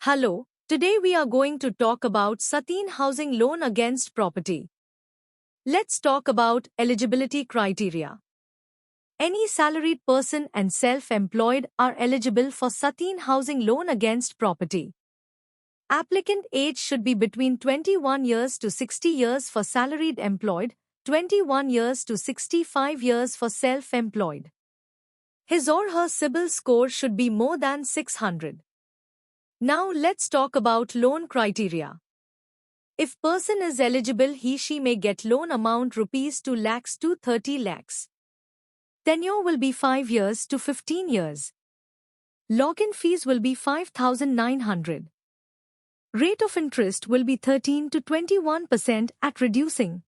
Hello, today we are going to talk about Sateen Housing Loan Against Property. Let's talk about eligibility criteria. Any salaried person and self-employed are eligible for Sateen Housing Loan Against Property. Applicant age should be between 21 years to 60 years for salaried employed, 21 years to 65 years for self-employed. His or her CIBIL score should be more than 600. Now let's talk about loan criteria. If person is eligible, he/she may get loan amount rupees 2 lakhs to 30 lakhs. Tenure will be 5 years to 15 years. Login fees will be 5,900. Rate of interest will be 13 to 21% at reducing.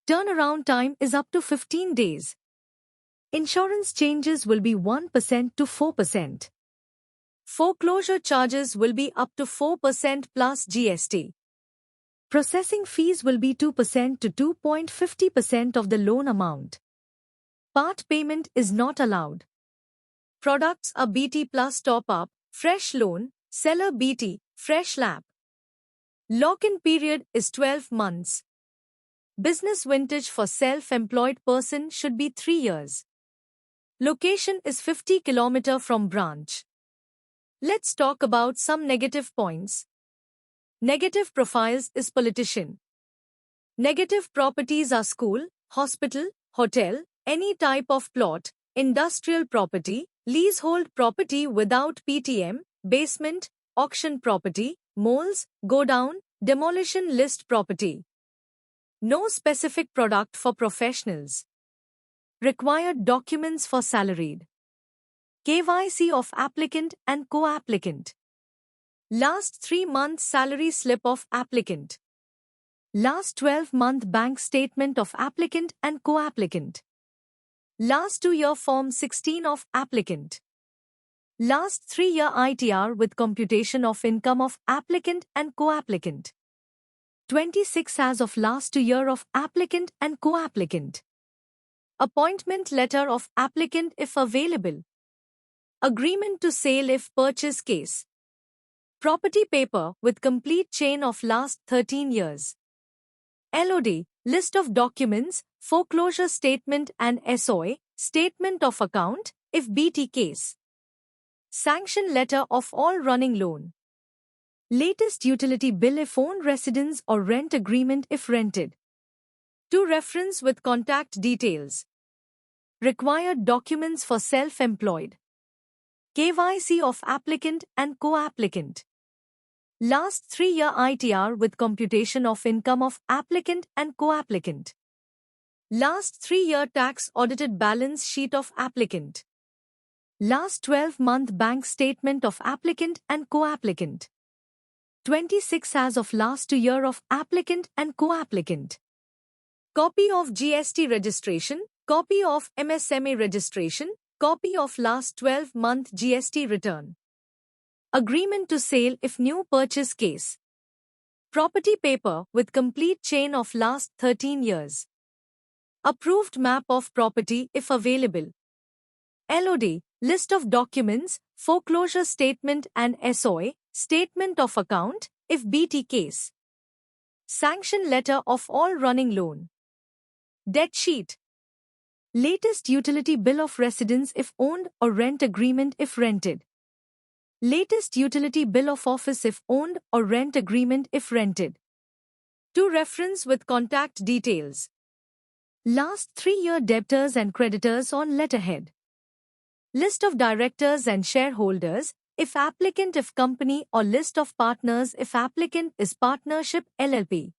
Turnaround time is up to 15 days. Insurance changes will be 1% to 4%. Foreclosure charges will be up to 4% plus GST. Processing fees will be 2% to 2.50% of the loan amount. Part payment is not allowed. Products are BT plus top-up, fresh loan, seller BT, fresh LAP. Lock-in period is 12 months. Business vintage for self-employed person should be 3 years. Location is 50 km from branch. Let's talk about some negative points. Negative profiles is politician. Negative properties are school, hospital, hotel, any type of plot, industrial property, leasehold property without PTM, basement, auction property, malls, godown, demolition list property. No specific product for professionals. Required documents for salaried. KYC of applicant and co-applicant. Last 3 months salary slip of applicant. Last 12-month bank statement of applicant and co-applicant. Last 2-year Form 16 of applicant. Last 3-year ITR with computation of income of applicant and co-applicant. 26 as of last 2 year of applicant and co-applicant. Appointment letter of applicant if available. Agreement to sale if purchase case. Property paper with complete chain of last 13 years. LOD, list of documents, foreclosure statement and SOA, statement of account, if BT case. Sanction letter of all running loan. Latest utility bill if owned residence or rent agreement if rented. To reference with contact details. Required documents for self-employed. KYC of applicant and co-applicant. Last 3-year ITR with computation of income of applicant and co-applicant. Last 3-year tax audited balance sheet of applicant. Last 12-month bank statement of applicant and co-applicant. 26 as of last 2 year of applicant and co-applicant. Copy of GST registration, copy of MSME registration, copy of last 12-month GST return. Agreement to sale if new purchase case. Property paper with complete chain of last 13 years. Approved map of property if available. LOD, list of documents, foreclosure statement and SOA, statement of account, if BT case. Sanction letter of all running loan. Debt sheet. Latest utility bill of residence if owned or rent agreement if rented. Latest utility bill of office if owned or rent agreement if rented. To reference with contact details. Last 3-year debtors and creditors on letterhead. List of directors and shareholders, if applicant if company or list of partners if applicant is partnership LLP.